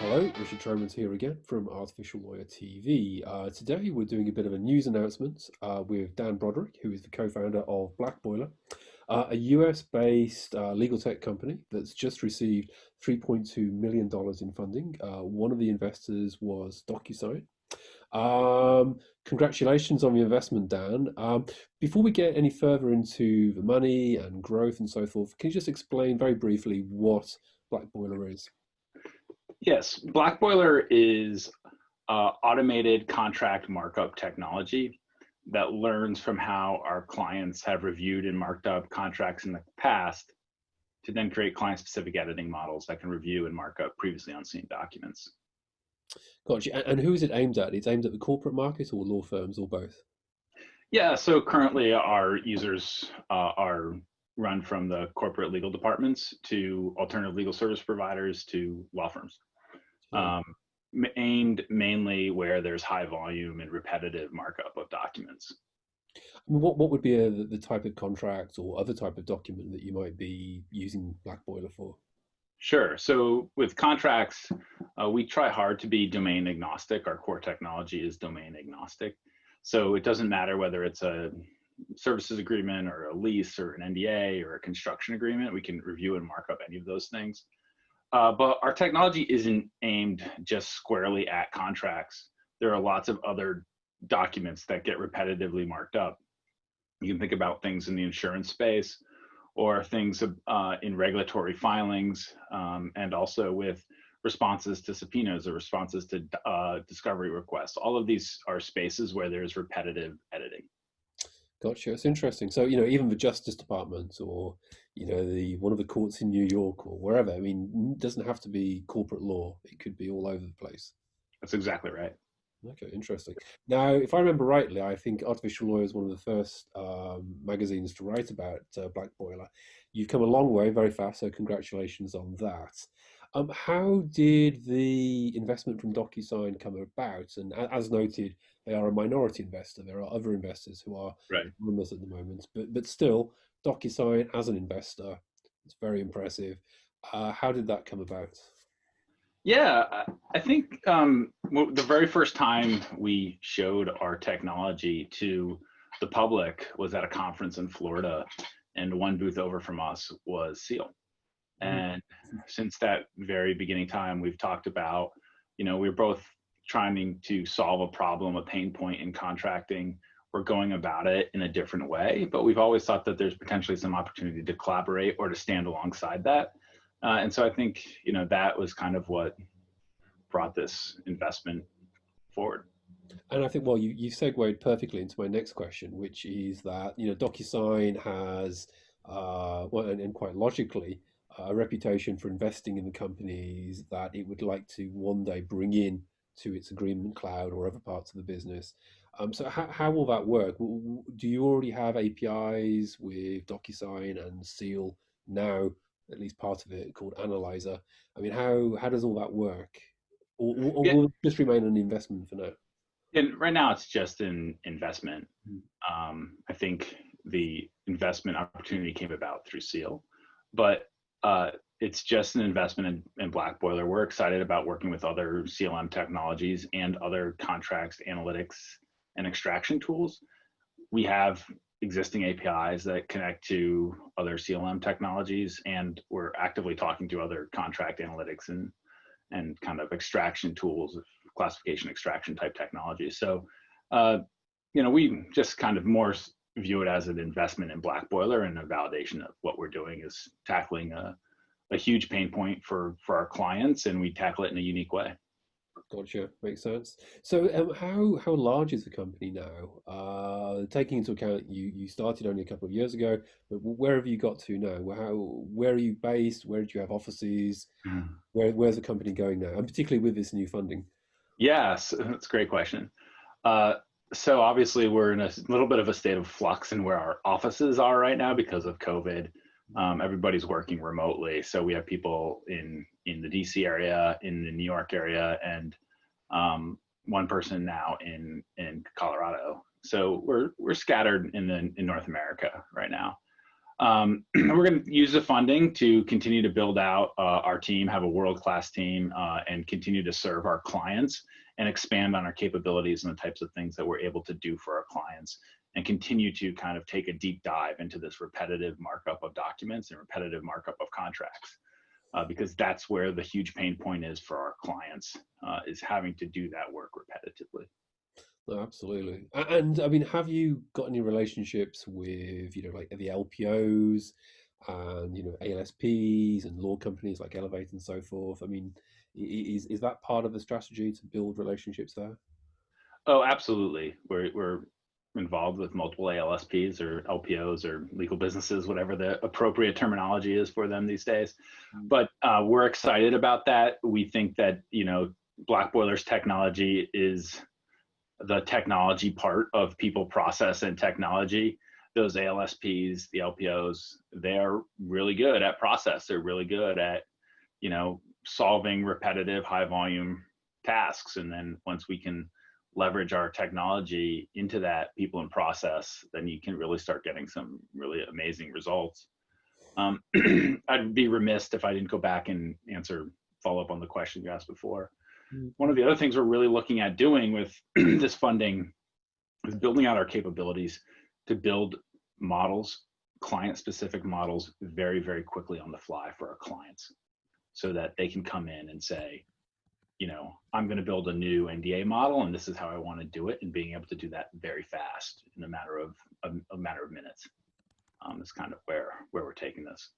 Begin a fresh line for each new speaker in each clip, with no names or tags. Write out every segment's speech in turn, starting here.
Hello, Richard Tromans here again from Artificial Lawyer TV. Today we're doing a bit of a news announcement with Dan Broderick, who is the co-founder of Black Boiler, a US-based legal tech company that's just received $3.2 million in funding. One of the investors was DocuSign. Congratulations on the investment, Dan. Before we get any further into the money and growth and so forth, can you just explain very briefly what Black Boiler is?
Yes, Black Boiler is automated contract markup technology that learns from how our clients have reviewed and marked up contracts in the past to then create client-specific editing models that can review and mark up previously unseen documents.
Gotcha. And who is it aimed at? It's aimed at the corporate market or law firms or both?
Yeah, so currently our users are run from the corporate legal departments to alternative legal service providers to law firms.
Yeah.
Aimed mainly where there's high volume and repetitive markup of documents.
I mean, what would be the type of contract or other type of document that you might be using Black Boiler for?
Sure. So with contracts, we try hard to be domain agnostic. Our core technology is domain agnostic. So it doesn't matter whether it's a services agreement or a lease or an NDA or a construction agreement. We can review and mark up any of those things. But our technology isn't aimed just squarely at contracts. There are lots of other documents that get repetitively marked up. You can think about things in the insurance space or things in regulatory filings, and also with responses to subpoenas or responses to discovery requests. All of these are spaces where there's repetitive editing.
Gotcha. It's interesting. So, even the Justice Department or, the one of the courts in New York or wherever, I mean, it doesn't have to be corporate law. It could be all over the place.
That's exactly right.
Okay, interesting. Now, if I remember rightly, I think Artificial Lawyer is one of the first magazines to write about Black Boiler. You've come a long way, very fast, so congratulations on that. How did the investment from DocuSign come about? And as noted, they are a minority investor. There are other investors who are
Right.
anonymous at the moment, but still, DocuSign as an investor, it's very impressive. How did that come about?
Yeah, I think the very first time we showed our technology to the public was at a conference in Florida, and one booth over from us was Seal.
Mm,
And since that very beginning time, we've talked about, we're both trying to solve a problem, a pain point in contracting. We're going about it in a different way, but we've always thought that there's potentially some opportunity to collaborate or to stand alongside that. And so I think, that was kind of what brought this investment forward.
And I think, well, you segued perfectly into my next question, which is that, DocuSign has, well, and quite logically, a reputation for investing in the companies that it would like to one day bring in to its agreement cloud or other parts of the business. So how will that work? Do you already have APIs with DocuSign and Seal now, at least part of it called Analyzer? I mean, how does all that work? Or
Yeah,
will it just remain an investment for now?
and right now it's just an investment.
Mm.
I think the investment opportunity came about through Seal, but it's just an investment in Black Boiler. We're excited about working with other CLM technologies and other contracts, analytics, and extraction tools. We have existing APIs that connect to other CLM technologies, and we're actively talking to other contract analytics and kind of extraction tools, classification extraction type technologies. So, we just kind of more view it as an investment in Black Boiler and a validation of what we're doing is tackling a huge pain point for our clients, and we tackle it in a unique way.
Gotcha. Makes sense. So, how large is the company now? Taking into account you started only a couple of years ago, but where have you got to now? Where are you based? Where do you have offices? Where's the company going now? And particularly with this new funding.
Yes, that's a great question. Uh, so obviously we're in a little bit of a state of flux in where our offices are right now because of COVID. Everybody's working remotely, so we have people in the DC area, in the New York area, and one person now in Colorado. So we're scattered in North America right now. We're going to use the funding to continue to build out our team, have a world-class team, and continue to serve our clients and expand on our capabilities and the types of things that we're able to do for our clients, and continue to kind of take a deep dive into this repetitive markup of documents and repetitive markup of contracts, because that's where the huge pain point is for our clients, is having to do that work repetitively.
No, absolutely. And I mean, have you got any relationships with, like the LPOs and, ALSPs and law companies like Elevate and so forth? I mean, is that part of the strategy to build relationships there?
Oh, absolutely. We're involved with multiple ALSPs or LPOs or legal businesses, whatever the appropriate terminology is for them these days.
Mm.
But we're excited about that. We think that, Black Boiler's technology is the technology part of people, process, and technology. Those ALSPs, the LPOs, they're really good at process. They're really good at, solving repetitive, high volume tasks. And then once we can leverage our technology into that people and process, then you can really start getting some really amazing results. I'd be remiss if I didn't go back and follow up on the question you asked before. One of the other things we're really looking at doing with this funding is building out our capabilities to build models, client-specific models, very, very quickly on the fly for our clients, so that they can come in and say, I'm going to build a new NDA model, and this is how I want to do it, and being able to do that very fast in a matter of minutes. Is kind of where we're taking this.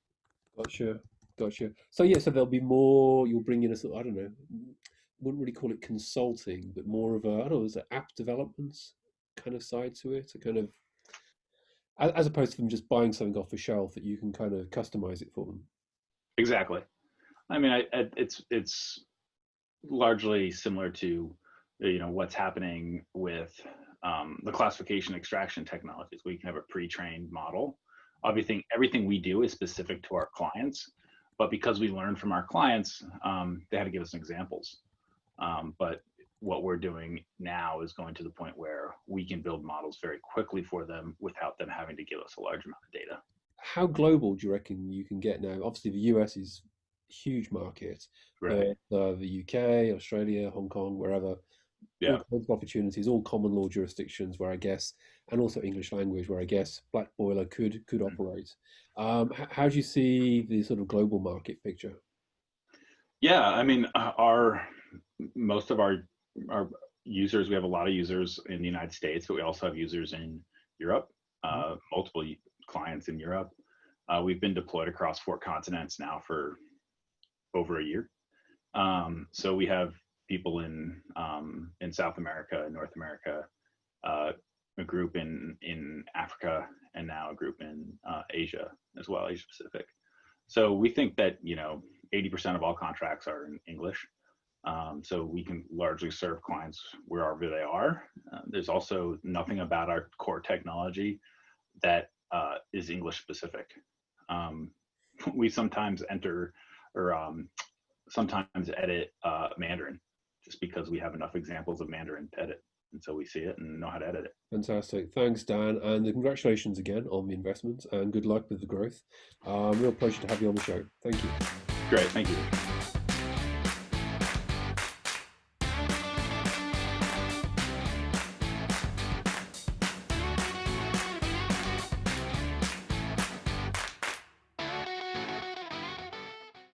Gotcha. Gotcha. So yeah, so there'll be more, you'll bring in a sort of, I don't know, wouldn't really call it consulting, but more of a, I don't know, is it app development kind of side to it? A kind of, as opposed to them just buying something off the shelf that you can kind of customize it for them.
Exactly. I mean, it's largely similar to, what's happening with the classification extraction technologies. We can have a pre-trained model. Everything we do is specific to our clients, but because we learned from our clients, they had to give us examples. But what we're doing now is going to the point where we can build models very quickly for them without them having to give us a large amount of data.
How global do you reckon you can get now? Obviously, the US is a huge market,
Right.
but the UK, Australia, Hong Kong, wherever, all
Yeah.
kinds of opportunities, all common law jurisdictions where I guess, and also English language where I guess Black Boiler could operate. How do you see the sort of global market picture?
Yeah. I mean, our most of our users, we have a lot of users in the United States, but we also have users in Europe, multiple clients in Europe. We've been deployed across 4 continents now for over a year. So we have people in South America, North America, a group in Africa, and now a group in Asia as well, Asia Pacific. So we think that 80% of all contracts are in English. So we can largely serve clients wherever they are. There's also nothing about our core technology that is English specific. We sometimes enter or sometimes edit Mandarin just because we have enough examples of Mandarin to edit. And so we see it and know how to edit it.
Fantastic. Thanks, Dan. And congratulations again on the investment and good luck with the growth. Real pleasure to have you on the show. Thank you.
Great. Thank you.